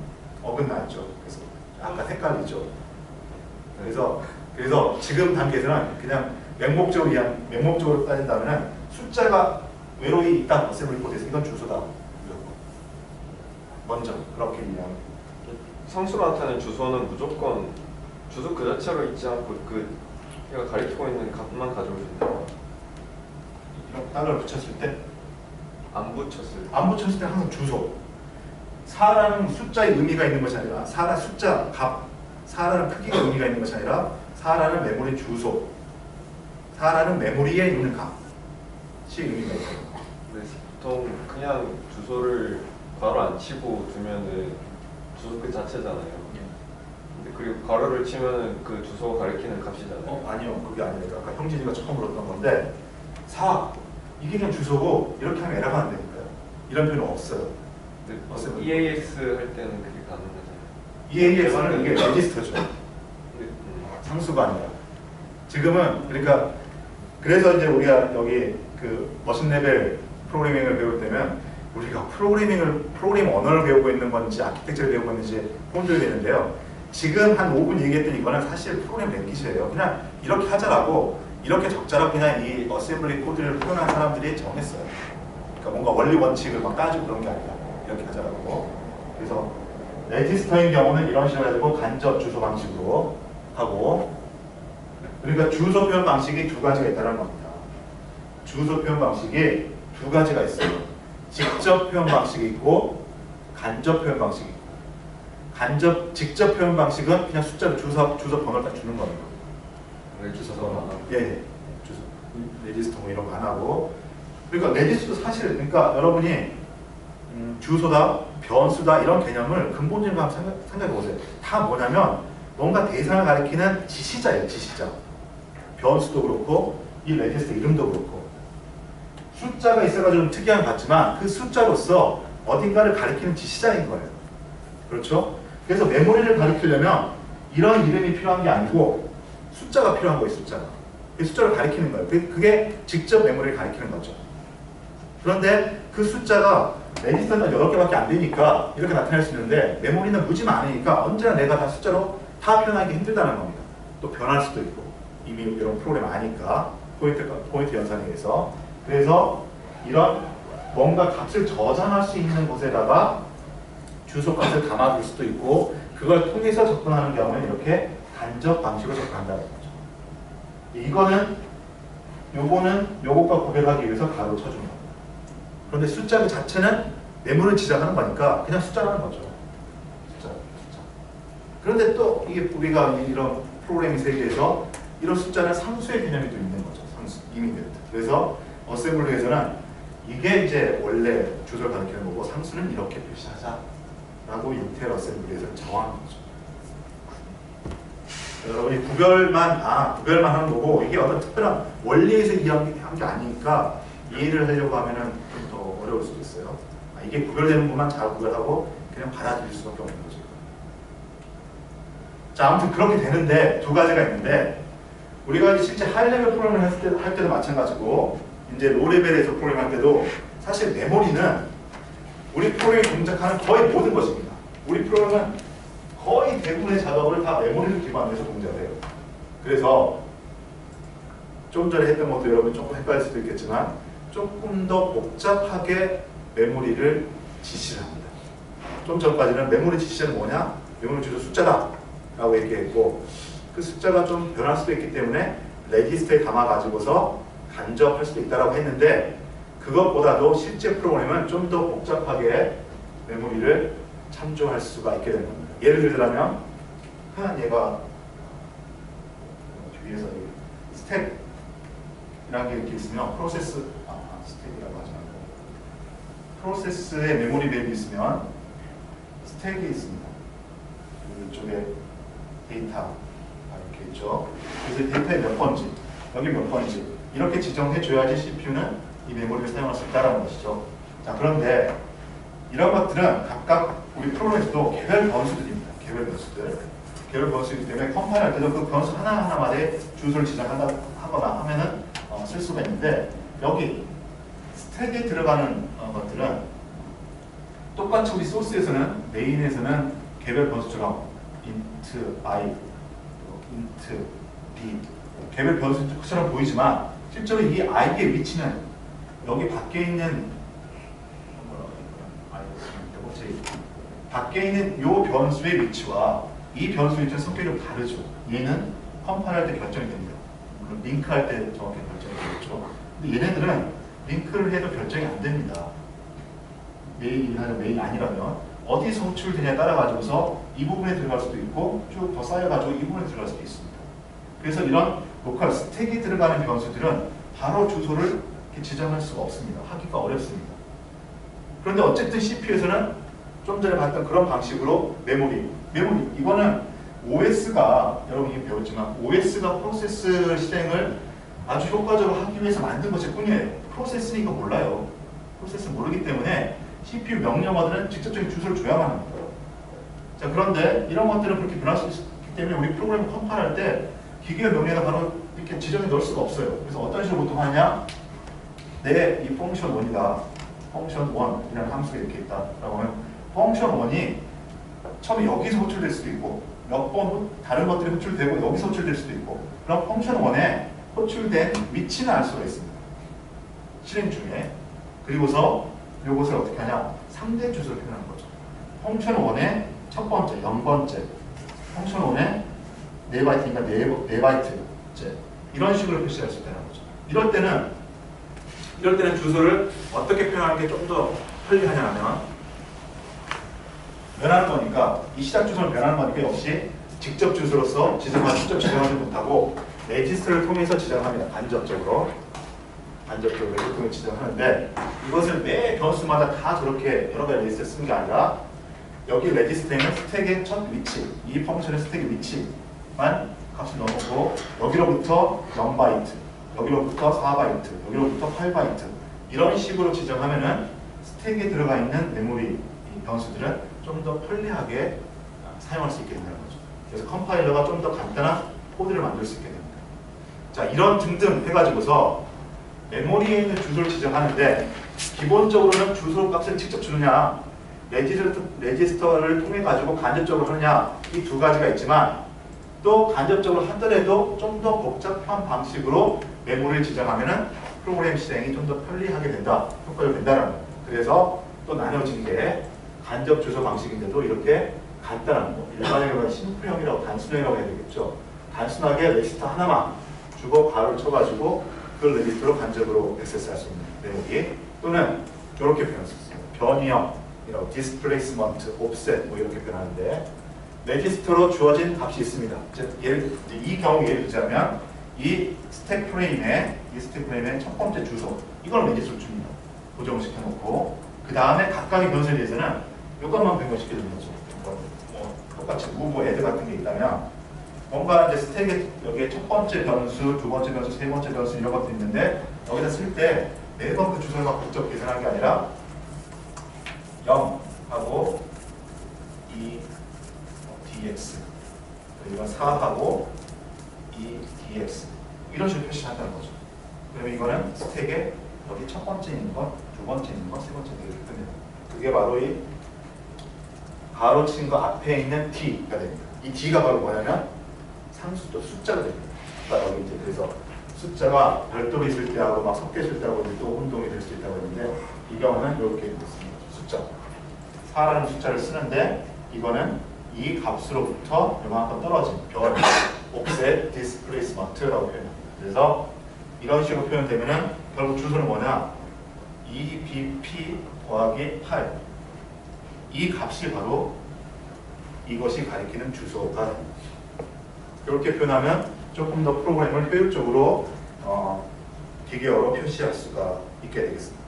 어긋나죠. 그래서 약간 헷갈리죠. 그래서 지금 단계에서는 그냥 맹목적으로 따진다면 숫자가 외로이 있다. 어셈블리 코드에서 이건 주소다. 먼저 그렇게 이해하면. 상수로 나타내는 주소는 무조건 주소 그 자체로 있지 않고 걔가 가리키고 있는 값만 가져올 수 있나요? 이런 단어를 붙였을 때 안 붙였을 때. 안 붙였을 때 항상 주소. 4라는 숫자의 의미가 있는 것이 아니라 4라는 숫자 값, 4라는 크기가 의미가 있는 것이 아니라 4라는 메모리 주소, 4라는 메모리에 있는 값이 의미가 있어요. 근데 보통 그냥 주소를 괄호 안 치고 두면은 주소 그 자체잖아요. 근데 그리고 괄호를 치면은 그 주소가 가리키는 값이잖아요. 아니요, 그게 아니라 아까 형진이가 처음 물었던 건데 4 이게 그냥 주소고 이렇게 하면 에러가 안 되니까요. 이런 표현은 없어요. 근데 EAX 할 때는 그게 가능하잖아요. EAX는 이게 레지스터죠. 근데, 상수가 아니라. 지금은 그러니까 그래서 이제 우리가 여기 그 머신 레벨 프로그래밍을 배울 때면 우리가 프로그래밍 언어를 배우고 있는 건지 아키텍처를 배우고 있는지 혼동이 되는데요. 지금 한 5분 얘기했던 이거는 사실 프로그래밍 랭귀지예요. 그냥 이렇게 하자라고 이렇게 적자라고 그냥 이 어셈블리 코드를 표현한 사람들이 정했어요. 그러니까 뭔가 원리 원칙을 막 따지고 그런 게 아니라 이렇게 하자라고. 그래서 레지스터인 경우는 이런 식으로 해가지고 간접 주소 방식으로 하고, 그러니까 주소 표현 방식이 두 가지가 있다는 겁니다. 주소 표현 방식이 두 가지가 있어요. 직접 표현 방식이 있고 간접 표현 방식이 있고, 직접 표현 방식은 그냥 숫자를 주소 번호를 딱 주는 겁니다. 주소 번호. 예. 주소 레지스터 뭐 이런 거 안 하고. 그러니까 레지스터 사실 그러니까 여러분이 주소다, 변수다 이런 개념을 근본적으로 한번 생각해 보세요. 다 뭐냐면 뭔가 대상을 가리키는 지시자예요. 지시자. 변수도 그렇고 이 레지스터 이름도 그렇고 숫자가 있어가지고 좀 특이한 것 같지만 그 숫자로서 어딘가를 가리키는 지시자인 거예요. 그렇죠? 그래서 메모리를 가리키려면 이런 이름이 필요한 게 아니고 숫자가 필요한 거예요. 숫자가. 그 숫자를 가리키는 거예요. 그게 직접 메모리를 가리키는 거죠. 그런데 그 숫자가 레지스터는 8개밖에 안 되니까 이렇게 나타낼 수 있는데 메모리는 무지 많으니까 언제나 내가 다 숫자로 다 표현하기 힘들다는 겁니다. 또 변할 수도 있고 이미 이런 프로그램 아니까 포인트 연산에 의해서. 그래서 이런 뭔가 값을 저장할 수 있는 곳에다가 주소 값을 담아둘 수도 있고 그걸 통해서 접근하는 경우는 이렇게 간접 방식으로 접근한다는 거죠. 요거는 요것과 구별하기 위해서 가로 쳐준 겁니다. 그런데 숫자 그 자체는 메모를 지정하는 거니까 그냥 숫자라는 거죠. 숫자. 그런데 또 이게 우리가 이런 프로그래밍 세계에서 이런 숫자는 상수의 개념이 또 있는 거죠. 상수, 이미디어트. 그래서 어셈블리에서는 이게 이제 원래 주소를 가리키는 거고 상수는 이렇게 표시하자라고 인텔 어셈블리에서 정한 거죠. 여러분이 구별만 하는 거고 이게 어떤 특별한 원리에서 이해한 게 아니니까 이해를 하려고 하면은 좀 더 어려울 수도 있어요. 이게 구별되는 것만 잘 구별하고 그냥 받아들일 수밖에 없는 거죠. 자, 아무튼 그렇게 되는데 두 가지가 있는데 우리가 실제 하이레벨 프로그램을 할 때도 마찬가지고 이제 로레벨에서 프로그램 할 때도 사실 메모리는 우리 프로그램이 동작하는 거의 모든 것입니다. 우리 프로그램은 거의 대부분의 작업을 다 메모리를 기반으로 해서 동작을 해요. 그래서 좀 전에 했던 것도 여러분 조금 헷갈릴 수도 있겠지만 조금 더 복잡하게 메모리를 지시를 합니다. 좀 전까지는 메모리 지시는 뭐냐? 메모리 주소 숫자다 라고 얘기했고, 그 숫자가 좀 변할 수도 있기 때문에 레지스터에 담아가지고서 간접할 수도 있다고 했는데, 그것보다도 실제 프로그램은 좀 더 복잡하게 메모리를 참조할 수가 있게 되는 겁니다. 예를 들자면 얘가 뒤에서 스택이라는 게 이렇게 있으면 스택이라고 하지 말고 프로세스의 메모리 맵이 있으면 스택이 있습니다. 이쪽에 데이터가 이렇게 있죠. 그래서 데이터에 몇 번지, 여기 몇 번지 이렇게 지정해 줘야지 CPU는 이 메모리를 사용할 수 있다는 것이죠. 자, 그런데 이런 것들은 각각 우리 프로그램에서도 개별 변수들입니다. 개별 변수이기 때문에 컴파일할 때도 그 변수 하나하나마다 주소를 지정하거나 하면은 쓸 수가 있는데, 여기 스택에 들어가는 것들은 똑같이 우리 소스에서는, 메인에서는 개별 변수처럼 int i, int b 개별 변수처럼 보이지만 실제로 이 i의 위치는 여기 밖에 있는 밖에 있는 이 변수의 위치와 이 변수의 위치는 성격이 좀 다르죠. 얘는 컴파일할 때 결정이 됩니다. 물론 링크할 때 정확히 결정이 되겠죠. 근데 얘네들은 링크를 해도 결정이 안 됩니다. 메인이나 메인 아니라면 어디서 호출되냐에 따라 가지고서 이 부분에 들어갈 수도 있고 쭉 더 쌓여가지고 이 부분에 들어갈 수도 있습니다. 그래서 이런 로컬 스택이 들어가는 변수들은 바로 주소를 이렇게 지정할 수가 없습니다. 하기가 어렵습니다. 그런데 어쨌든 CPU에서는 좀 전에 봤던 그런 방식으로 메모리 이거는 OS가, 여러분 이미 배웠지만 OS가 프로세스 실행을 아주 효과적으로 하기 위해서 만든 것일 뿐이에요. 프로세스는 이거 몰라요. 프로세스 모르기 때문에 CPU 명령어들은 직접적인 주소를 줘야만 합니다. 자, 그런데 이런 것들은 그렇게 변할 수 있기 때문에 우리 프로그램을 컴파일할 때 기계의 명령에다 바로 이렇게 지정해 넣을 수가 없어요. 그래서 어떤 식으로 보통 하냐? 내 이 펑션 1이다. 펑션 1이라는 함수가 이렇게 있다라고 하면 펑션 1이 처음에 여기서 호출될 수도 있고 몇 번 다른 것들이 호출되고 여기서 호출될 수도 있고, 그럼 펑션 1에 호출된 위치는 알 수가 있습니다. 실행 중에. 그리고서 이것을 어떻게 하냐? 상대 주소를 표현하는 거죠. 펑션 1의 첫 번째, 0번째, 펑션 1의 4바이트니까 4바이트째 이런 식으로 표시할 수 있다는 거죠. 이럴 때는 주소를 어떻게 표현하는 게 좀 더 편리하냐면, 변하는 거니까 이 시작 주소를 변하는 거니까 역시 직접 주소로서 직접 지정하지 못하고 레지스터를 통해서 지정합니다. 간접적으로 레지스터를 통해 지정하는데, 이것을 매 변수마다 다 저렇게 여러 가지 레지스터를 쓰는 게 아니라 여기 레지스터에는 스택의 첫 위치, 이 펑션의 스택의 위치만 값을 넣어놓고 여기로부터 0바이트, 여기로부터 4바이트, 여기로부터 8바이트 이런 식으로 지정하면은 스택에 들어가 있는 메모리 이 변수들은 좀 더 편리하게 사용할 수 있게 된다는 거죠. 그래서 컴파일러가 좀 더 간단한 코드를 만들 수 있게 됩니다. 자, 이런 등등 해가지고서 메모리에 있는 주소를 지정하는데, 기본적으로는 주소 값을 직접 주느냐, 레지스터를 통해 가지고 간접적으로 하느냐, 이 두 가지가 있지만 또 간접적으로 하더라도 좀 더 복잡한 방식으로 메모리를 지정하면은 프로그램 실행이 좀 더 편리하게 된다, 효과가 된다는 거예요. 그래서 또 나눠진 게 간접 주소 방식인데도 이렇게 간단한 거, 일반적으로 심플형이라고 단순형이라고 해야 되겠죠. 단순하게 레지스터 하나만 주고 가로를 쳐가지고 그 레지스터로 간접으로 액세스할 수 있는 메모리, 또는 이렇게 표현할 수 있습니다. 변형이라고 디스플레이스먼트, 옵셋 뭐 이렇게 표현하는데, 레지스터로 주어진 값이 있습니다. 즉, 이 경우 예를 들자면 이 스택 프레임의 첫 번째 주소, 이걸 레지스터로 줍니다. 고정을 시켜놓고 그 다음에 각각의 변수에 대해서는 이것만 변경시켜주는 거죠. 똑같이 move, add 같은 게 있다면 뭔가 이제 스택에 여기에 첫 번째 변수, 두 번째 변수, 세 번째 변수 이런 것도 있는데, 여기다 쓸 때 매번 그 주소를 막 직접 계산하는 게 아니라 0 하고 2 dx, 그리고 4하고 2 dx 이런 식으로 표시한다는 거죠. 그러면 이거는 스택에 여기 첫 번째 있는 것, 두 번째 있는 것, 세 번째 있는 것 이렇게 뜹니다. 그게 바로 이 가로 친 거 앞에 있는 d가 됩니다. 이 d가 바로 뭐냐면 상수죠. 숫자가 됩니다. 여기 이제 그래서 숫자가 별도로 있을 때하고 막 섞여 있을 때하고 또 혼동이 될 수 있다고 했는데 이 경우는 이렇게 있습니다. 숫자 4라는 숫자를 쓰는데 이거는 이 값으로부터 요만큼 떨어진 별 offset displacement라고 표현합니다. 그래서 이런 식으로 표현되면은 결국 주소는 뭐냐? EBP 더하기 8 이 값이 바로 이것이 가리키는 주소가 됩니다. 이렇게 표현하면 조금 더 프로그램을 효율적으로 기계어로 표시할 수가 있게 되겠습니다.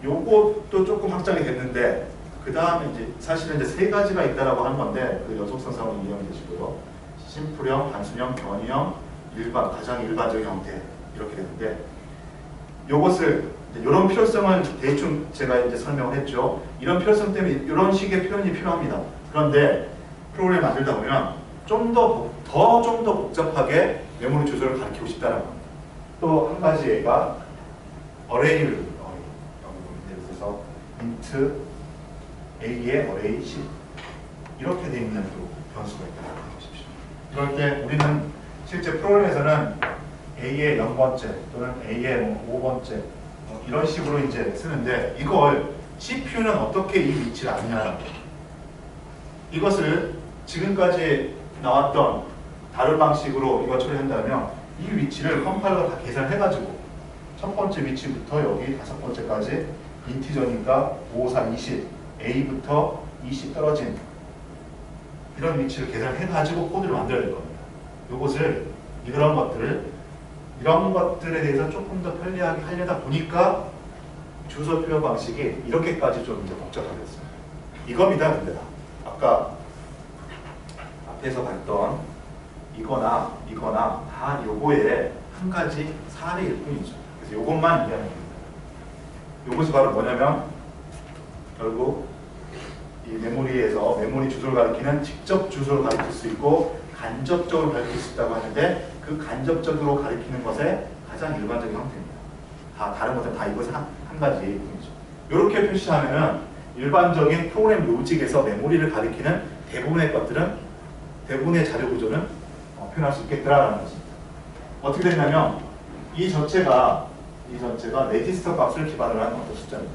요것도 조금 확장이 됐는데 그 다음에 이제 사실은 이제 세 가지가 있다라고 하는 건데 그 연속선상으로 이해하면 되시고요. 심플형, 단순형, 변이형, 일반 가장 일반적인 형태 이렇게 되는데 요것을 이런 필요성은 대충 제가 이제 설명을 했죠. 이런 필요성 때문에 이런 식의 표현이 필요합니다. 그런데 프로그램 만들다 보면 좀 더 복잡하게 메모리 주소를 가리키고 싶다는 겁니다. 또 한 가지 얘가 어레이를 예를 들어서 int a의 array 10 이렇게 되어 있는 또 변수가 있다고 보십시오. 이럴 때 우리는 실제 프로그램에서는 a의 0번째 또는 a의 5번째 이런 식으로 이제 쓰는데 이걸 CPU는 어떻게 이 위치를 아느냐는 거예요. 이것을 지금까지 나왔던 다른 방식으로 이거 처리한다면 이 위치를 컴파일러가 다 계산해가지고 첫 번째 위치부터 여기 다섯 번째까지 인티저니까 5, 4, 20 A부터 20 떨어진 이런 위치를 계산해가지고 코드를 만들어야 될 겁니다. 이것을 이런 것들에 대해서 조금 더 편리하게 하려다 보니까 주소 표현 방식이 이렇게까지 좀 이제 복잡하겠습니다. 이겁니다, 근데 아까 앞에서 봤던 이거나 다 요거의 한 가지 사례일 뿐이죠. 그래서 요것만 이해하면 됩니다. 요것이 바로 뭐냐면 결국 이 메모리에서 메모리 주소를 가리키는 직접 주소를 가리킬 수 있고 간접적으로 가리킬 수 있다고 하는데 그 간접적으로 가리키는 것의 가장 일반적인 형태입니다. 다 다른 것들 다 이것이 한 가지일 뿐이죠. 이렇게 표시하면은 일반적인 프로그램 로직에서 메모리를 가리키는 대부분의 자료 구조는 표현할 수 있겠다라는 것입니다. 어떻게 되냐면 이 전체가 레지스터 값을 기반으로 한 어떤 숫자입니다.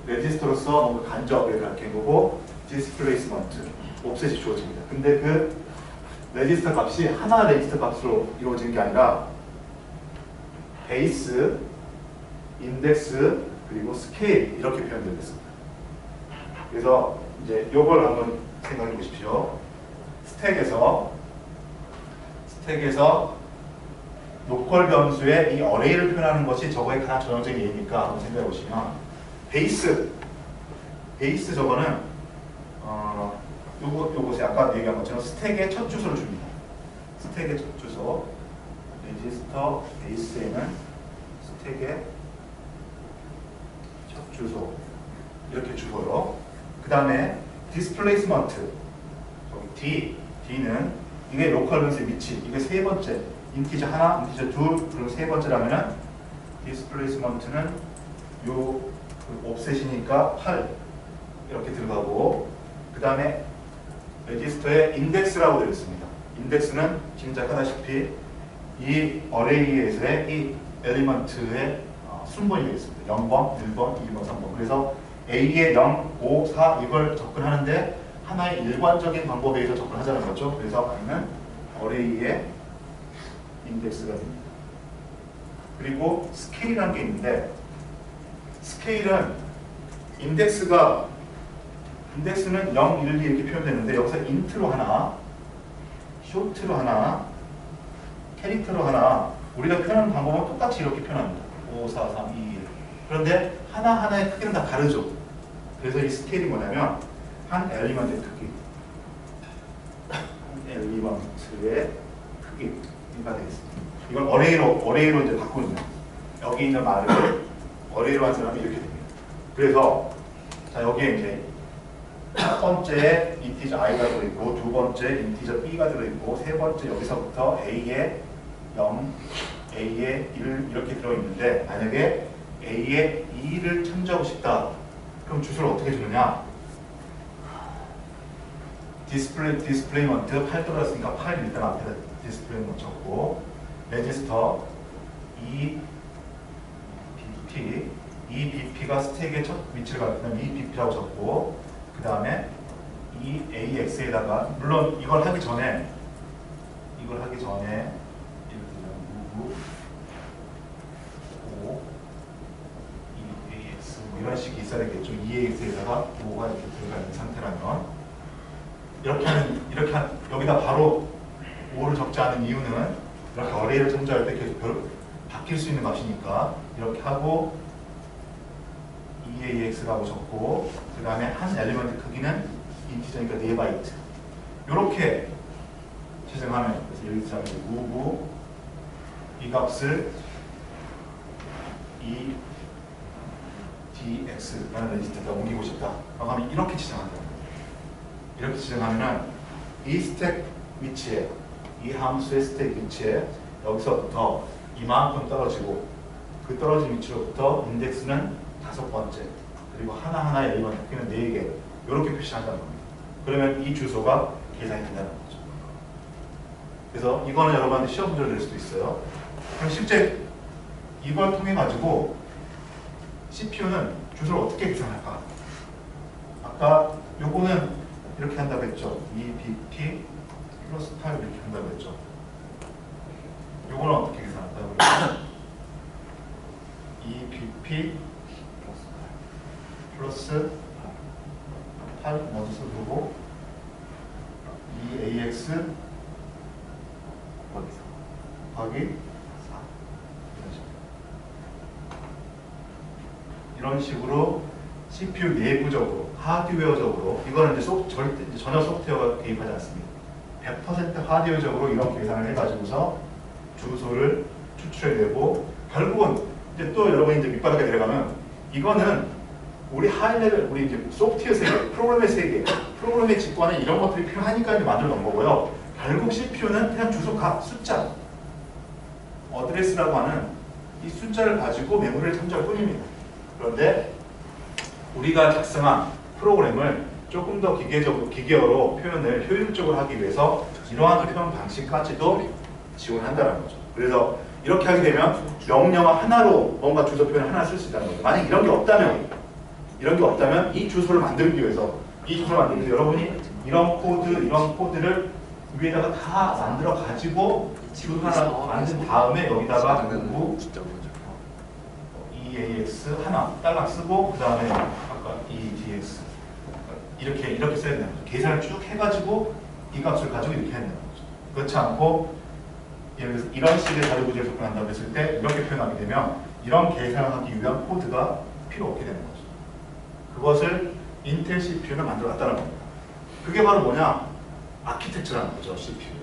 레지스터로서 뭔가 간접을 가리키는 거고 디스플레이스먼트, 옵셋이 주어집니다. 근데 그 레지스터 값이 하나 레지스터 값으로 이루어지는 게 아니라 베이스, 인덱스, 그리고 스케일 이렇게 표현되겠습니다. 그래서 이제 이걸 한번 생각해 보십시오. 스택에서 로컬 변수의 이 어레이를 표현하는 것이 저거의 가장 전형적인 예니까 한번 생각해 보시면 베이스 저거는 요것이 아까 얘기한 것처럼 스택의 첫 주소를 줍니다. 스택의 첫 주소 레지스터 베이스에는 스택의 첫 주소 이렇게 주고요. 그 다음에 디스플레이스먼트 D는 이게 로컬 변수의 위치 이게 세 번째 인티저 하나, 인티저 둘, 그리고 세 번째라면은 디스플레이스먼트는 요 옵셋이니까 8 이렇게 들어가고 그 다음에 레지스터에 인덱스라고 되어 있습니다. 인덱스는 짐작하다시피 이 어레이에서의 이 엘리먼트의 순번이 되겠습니다. 0번, 1번, 2번, 3번. 그래서 A의 0, 5, 4 이걸 접근하는데 하나의 일관적인 방법에 의해서 접근하자는 거죠. 그래서 I는 어레이의 인덱스가 됩니다. 그리고 스케일이라는 게 있는데 스케일은 인덱스는 0, 1, 2 이렇게 표현되는데 여기서 인트로 하나, 쇼트로 하나, 캐릭터로 하나 우리가 표현하는 방법은 똑같이 이렇게 표현합니다. 5, 4, 3, 2, 1 그런데 하나하나의 크기는 다 다르죠. 그래서 이 스케일이 뭐냐면 한 엘리먼트의 크기 크기가 되겠습니다. 이걸 어레이로 이제 바꾸는 거예요. 여기 있는 말을 어레이로 한 사람이 이렇게 됩니다. 그래서 자 여기에 이제 첫 번째 인티저 i가 들어있고 두 번째 인티저 b가 들어있고 세 번째 여기서부터 a의 0, a의 1 이렇게 들어있는데 만약에 a의 2를 참조하고 싶다. 그럼 주소를 어떻게 주느냐? 디스플레이먼트 8 들어갔으니까 8 일단 앞에다 듭니다. 디스플레이 못 적고 레지스터 EBP가 스택의 첫 위치를 가리키는 EBP라고 적고 그 다음에 EAX에다가 물론 이걸 하기 전에 이렇게 되면 move O EAX 뭐 이런 식이 있어야 되겠죠. EAX에다가 5가 이렇게 들어가 있는 상태라면 이렇게 여기다 바로 5를 적지 않은 이유는 이렇게 어레이를 참조할 때 계속 바뀔 수 있는 값이니까 이렇게 하고 EAX라고 적고 그 다음에 한 엘리먼트 크기는 인티저니까 4바이트 이렇게 지정하면 그래서 여기서 move 이 값을 EDX라는 레지스터에다 옮기고 싶다. 그러면 이렇게 지정한다. 이렇게 지정하면은 이 스택 위치에 이 함수의 스택 위치에 여기서부터 이만큼 떨어지고 그 떨어진 위치로부터 인덱스는 5번째 그리고 하나하나의 엘리먼트 크기는 4개 이렇게 표시한다는 겁니다. 그러면 이 주소가 계산이 된다는 거죠. 그래서 이거는 여러분한테 시험 문제로 낼 수도 있어요. 그럼 실제 이걸 통해 가지고 CPU는 주소를 어떻게 계산할까? 아까 요거는 이렇게 한다고 했죠. EBP 플러스 8 이렇게 한다고 했죠. 요거는 어떻게 계산할까요? EBP 플러스 8 먼저 써두고 EAX 곱하기 4 이런 식으로 CPU 내부적으로 하드웨어적으로 이거는 이제 절대 전혀 소프트웨어가 개입하지 않습니다. 100% 하드웨어적으로 이런 계산을 해가지고서 주소를 추출해내고 결국은 이제 또 여러분이 이제 밑바닥에 내려가면 이거는 우리 하이레벨 우리 이제 소프트웨어 세계, 프로그램의 세계, 프로그램의 직관에 이런 것들이 필요하니까 이제 만들어 놓은 거고요. 결국 CPU는 그냥 주소 값, 숫자, 어드레스라고 하는 이 숫자를 가지고 메모리를 참조할 뿐입니다. 그런데 우리가 작성한 프로그램을 조금 더 기계어로 표현을 효율적으로 하기 위해서 이러한 표현 방식까지도 지원한다는 거죠. 그래서 이렇게 하게 되면 명령어 하나로 뭔가 주소 표현을 하나 쓸 수 있다는 거죠. 만약 이런 게 없다면 이 주소를 만들기 위해서 여러분이 이런 코드를 위에다가 다 만들어 가지고 주소 하나 만든 다음에 여기다가 EAX 하나 딸랑 쓰고 그 다음에 아까 EDX 이렇게 써야 되는 거죠. 계산을 쭉 해가지고 이 값을 가지고 이렇게 해야 되는 거죠. 그렇지 않고 예를 들어서 이런 식의 자료 구조를 접근한다고 했을 때 이렇게 표현하게 되면 이런 계산을 하기 위한 코드가 필요 없게 되는 거죠. 그것을 인텔 CPU를 만들어놨다는 겁니다. 그게 바로 뭐냐? 아키텍처라는 거죠. CPU.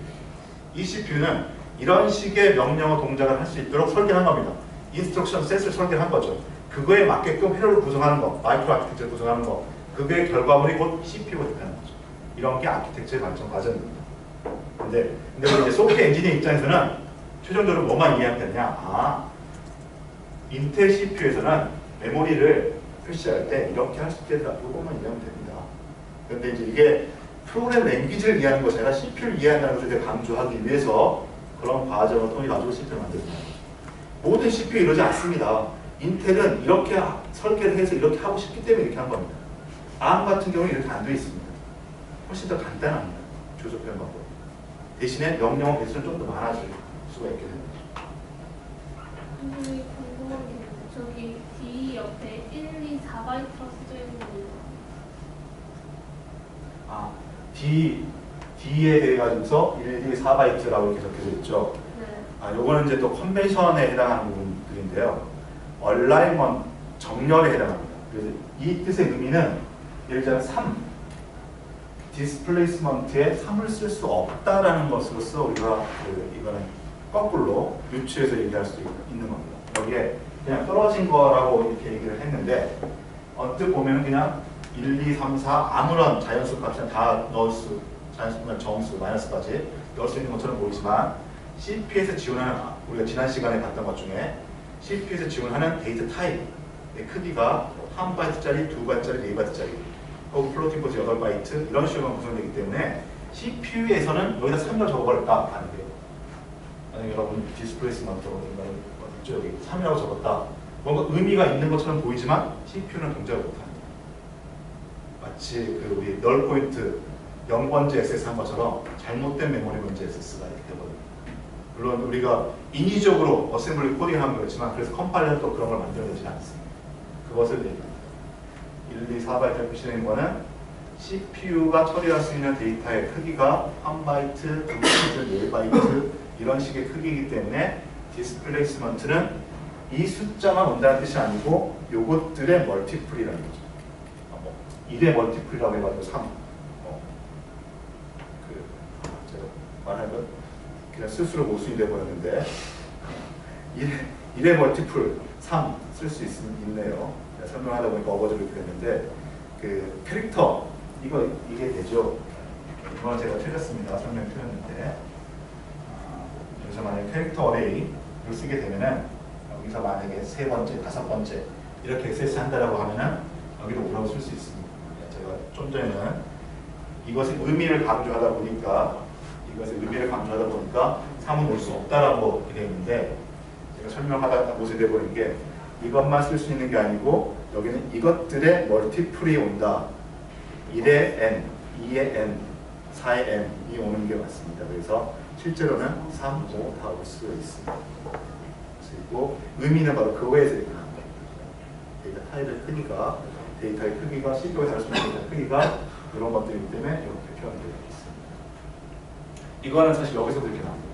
이 CPU는 이런 식의 명령어 동작을 할 수 있도록 설계한 겁니다. 인스트럭션 셋을 설계한 거죠. 그거에 맞게끔 회로를 구성하는 거, 마이크로 아키텍처를 구성하는 거, 그거의 결과물이 곧 CPU가 되는 거죠. 이런 게 아키텍처의 발전 과정입니다. 근데 이제 소프트웨어 엔지니어 입장에서는 최종적으로 뭐만 이해하면 되냐? 인텔 CPU에서는 메모리를 표시할 때 이렇게 할 수 있겠다. 이것만 이해하면 됩니다. 그런데 이제 이게 프로그램 랭귀지를 이해하는 것이 아니라 CPU를 이해한다는 것을 강조하기 위해서 그런 과정을 통해 가지고 CPU를 만들어줍니다. 모든 CPU 이러지 않습니다. 인텔은 이렇게 설계를 해서 이렇게 하고 싶기 때문에 이렇게 한 겁니다. ARM 같은 경우는 이렇게 안 되어 있습니다. 훨씬 더 간단합니다. 주소 표현 방법. 대신에 명령어 개수는 좀 더 많아질 수가 있게 됩니다. 선생님 궁금한 게 저기 D 옆에 1, 2, 4바이트가 쓰여 있는 거 D에 대해 가지고서 1, 2, 4바이트라고 이렇게 적혀져 있죠. 네. 요거는 이제 또 컨벤션에 해당하는 부분들인데요. 얼라이먼 정렬에 해당합니다. 그래서 이 뜻의 의미는 예를 들어 3 디스플레이스먼트에 3을 쓸 수 없다라는 것으로서 우리가 이거는 거꾸로 유추해서 얘기할 수 있는 겁니다. 여기에 그냥 떨어진 거라고 이렇게 얘기를 했는데 언뜻 보면 그냥 1, 2, 3, 4 아무런 자연수 값이나 다 넣을 수 자연수나 정수, 마이너스까지 넣을 수 있는 것처럼 보이지만 CPU에서 지원하는 우리가 지난 시간에 봤던 것 중에 CPU에서 지원하는 데이터 타입의 크기가 1바이트짜리, 2바이트짜리, 4바이트짜리 혹은 플로팅 포인트 8바이트 이런 식으로 구성되기 때문에 CPU에서는 여기다 3을 적어버릴까? 아니에요. 만약에 여러분 디스플레이스먼트로 여기 3이라고 적었다. 뭔가 의미가 있는 것처럼 보이지만 CPU는 동작을 못합니다. 마치 그 우리 널 포인트 0번째 SS 한 것처럼 잘못된 메모리 번째 SS가 이렇게 되거든요. 물론 우리가 인위적으로 어셈블리 코딩하면 그렇지만 그래서 컴파일러도 그런 걸 만들어내지 않습니다. 그것을 얘기합니다. 1, 2, 4바이트 표시된 거는 CPU가 처리할 수 있는 데이터의 크기가 1바이트, 2바이트, 4바이트 이런 식의 크기이기 때문에 디스플레이스먼트는 이 숫자만 온다는 뜻이 아니고 요것들의 멀티플이라는 거죠. 1의 멀티플이라고 해가지고 3. 제가 말하면 그냥 스스로 모순이 돼버렸는데 1의 멀티플 3 쓸 수 있네요. 설명하다 보니까 어거지로 그랬는데 그 캐릭터 이게 되죠. 이건 제가 틀렸습니다. 설명 틀렸는데 여기서 만약에 캐릭터 어레이를 쓰게 되면은 여기서 만약에 3번째, 5번째 이렇게 액세스 한다라고 하면은 여기도 오라고 쓸 수 있습니다. 제가 좀 전에는 이것의 의미를 강조하다 보니까 3은 올 수 없다라고 되어 있는데 제가 설명하다 모습이 되어버린 게 이것만 쓸 수 있는 게 아니고 여기는 이것들의 멀티플이 온다. 1의 n, 2의 n, 4의 n이 오는 게 맞습니다. 그래서 실제로는 3, 5 다 올 수 있습니다. 그리고 의미는 바로 그 외에서 이렇게 나온 거예요. 데이터 타입의 크기가, 데이터의 크기가, CPU가 다룰 수 있는 데이터 크기가 이런 것들이기 때문에 이렇게 표현되어 있습니다. 이거는 사실 여기서도 이렇게 나옵니다.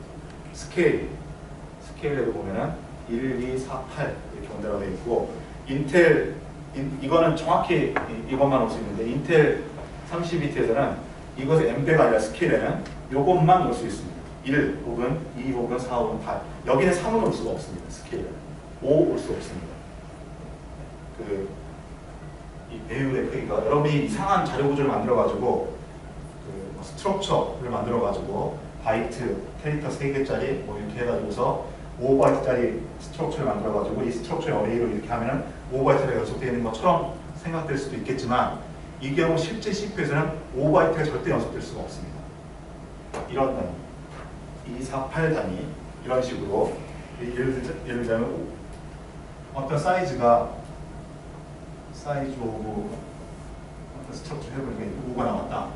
스케일에도 보면은 1, 2, 4, 8 이렇게 온다고 되어 있고 이거는 정확히 이것만 올 수 있는데 인텔 32비트에서는 이것의 m배가 아니라 스케일에는 이것만 올 수 있습니다. 1 혹은 2 혹은 4 혹은 8 여기는 3은 올 수가 없습니다. 스케일은 5 올 수 없습니다. 이 배율의 크기가 여러분이 이상한 자료 구조를 만들어 가지고 스트럭처를 만들어 가지고 바이트 캐릭터 3개짜리 뭐 이렇게 해가지고서 5바이트짜리 스트럭처를 만들어 가지고 이 스트럭처의 어레이로 이렇게 하면은 5바이트가 연속되어 있는 것처럼 생각될 수도 있겠지만 이 경우 실제 CPU에서는 5바이트가 절대 연속될 수가 없습니다. 이런 단위 2, 4, 8 단위 이런 식으로 예를 들자면 어떤 사이즈가 사이즈 오브 어떤 스트럭처 해보니까 5가 나왔다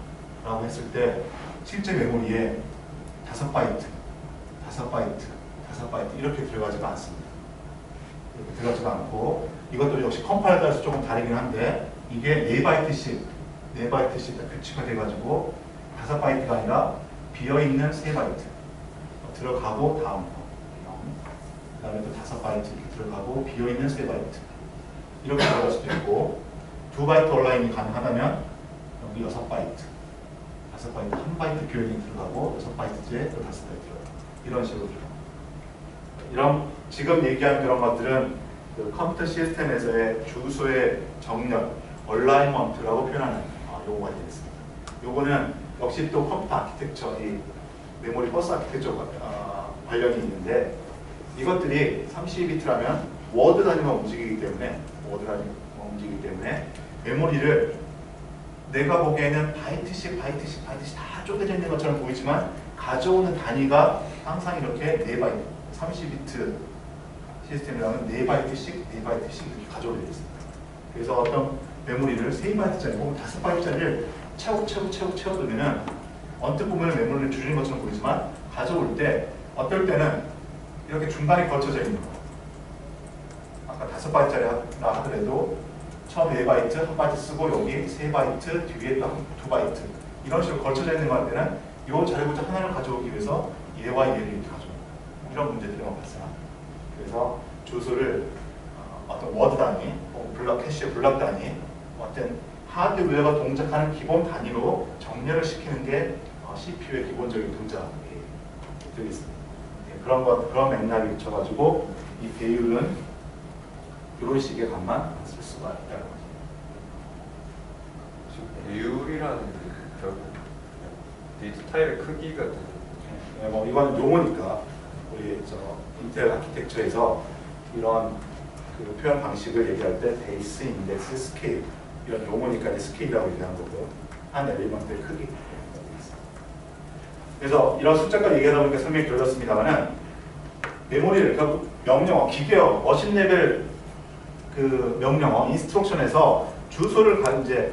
라고 했을 때 실제 메모리에 5바이트 이렇게 들어가지가 않습니다. 이렇게 들어가지가 않고 이것도 역시 컴파일러에 따라서 조금 다르긴 한데 이게 4바이트씩 표치가 돼가지고 5바이트가 아니라 비어있는 3바이트 들어가고 다음 거 그 다음에 또 5바이트 이렇게 들어가고 비어있는 3바이트 이렇게 들어갈 수도 있고 2바이트 온라인이 가능하다면 여기 6바이트 5바이트 1바이트 비어있는 들어가고 6바이트째 또 5바이트 들어가고 이런 식으로 들어가고 이런 지금 얘기한 그런 것들은 그 컴퓨터 시스템에서의 주소의 정렬, 얼라이먼트라고 표현하는 용어가 되겠습니다. 요거는 역시 또 컴퓨터 아키텍처, 이 메모리 버스 아키텍처 관련이 있는데 이것들이 32비트라면 워드 단위만 움직이기 때문에 메모리를 내가 보기에는 바이트씩 다 쪼개져 있는 것처럼 보이지만 가져오는 단위가 항상 이렇게 4바이트 32비트 시스템이라면 4바이트씩 이렇게 가져오게 되어 있습니다. 그래서 어떤 메모리를 3바이트짜리 혹은 5바이트짜리를 채워두면은 언뜻 보면 메모리를 줄이는 것처럼 보이지만 가져올 때 어떨 때는 이렇게 중간에 걸쳐져 있는 거 아까 5바이트짜리 하더라도 처음 4바이트, 1바이트 쓰고 여기 3바이트, 뒤에 2바이트 이런 식으로 걸쳐져 있는 거 할 때는 이 자료구조 하나를 가져오기 위해서 얘와 얘를 이렇게 가져옵니다. 이런 문제들이 발생합니다. 그래서 주소를 어떤 워드 단위, 캐시의 블락 단위, 어떤 하드웨어가 동작하는 기본 단위로 정렬을 시키는 게 CPU의 기본적인 동작이 되겠습니다. 그런 맥락을 붙여가지고 이 배율은 이런 식의 값만 쓸 수가 있다는 거죠. 배율이라는 게 결국 데이터 타입의 크기가 되는 뭐 이건 용어니까 우리 인텔 아키텍처에서 이런 그 표현 방식을 얘기할 때 베이스, 인덱스, 스케일 이런 용어니까 스케일이라고 얘기하는 거고 한 엘리먼트의 크기. 그래서 이런 숫자까지 얘기하다 보니까 설명이 길어졌습니다만은 메모리를 그러니까 명령어, 기계어, 머신 레벨 그 명령어, 인스트럭션에서 주소를 이제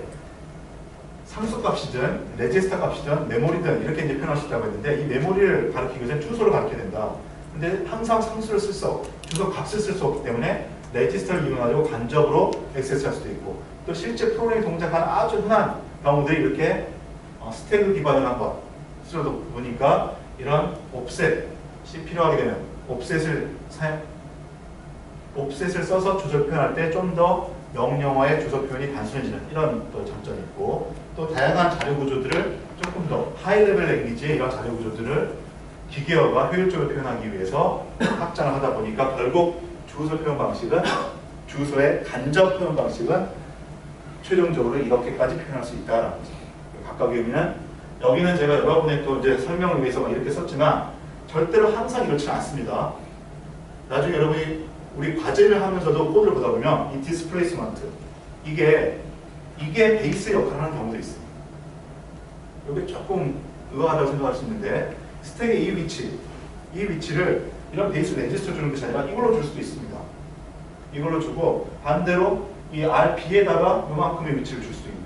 상수값이든 레지스터 값이든 메모리든 이렇게 이제 표현할 수 있다고 했는데 이 메모리를 가리키기 위해서 주소를 가리켜야 된다. 근데 항상 상수를 쓸 수 없고 주소 값을 쓸 수 없기 때문에 레지스터를 이용해가지고 간접으로 액세스할 수도 있고 또 실제 프로그래밍 동작하는 아주 흔한 경우들이 이렇게 스태그 기반을 한번 쓰러도 보니까 이런 옵셋이 필요하게 되면 옵셋을 써서 주소를 표현할 때 좀 더 명령어의 주소 표현이 단순해지는 이런 또 장점이 있고 또 다양한 자료 구조들을 조금 더 하이 레벨 랭귀지의 이런 자료 구조들을 기계어가 효율적으로 표현하기 위해서 확장을 하다 보니까 결국 주소 표현 방식은 주소의 간접 표현 방식은 최종적으로 이렇게까지 표현할 수 있다라는 거죠. 각각의 의미는 여기는 제가 여러분의 또 이제 설명을 위해서 이렇게 썼지만 절대로 항상 이렇지는 않습니다. 나중에 여러분이 우리 과제를 하면서도 코드를 보다 보면 이 디스플레이스먼트 이게 베이스 역할을 하는 경우도 있습니다. 이게 조금 의아하다고 생각할 수 있는데 스택의 이 위치를 이런 베이스 레지스터 주는 것이 아니라 이걸로 줄 수도 있습니다. 이걸로 주고 반대로 이 RB에다가 요만큼의 위치를 줄 수도 있고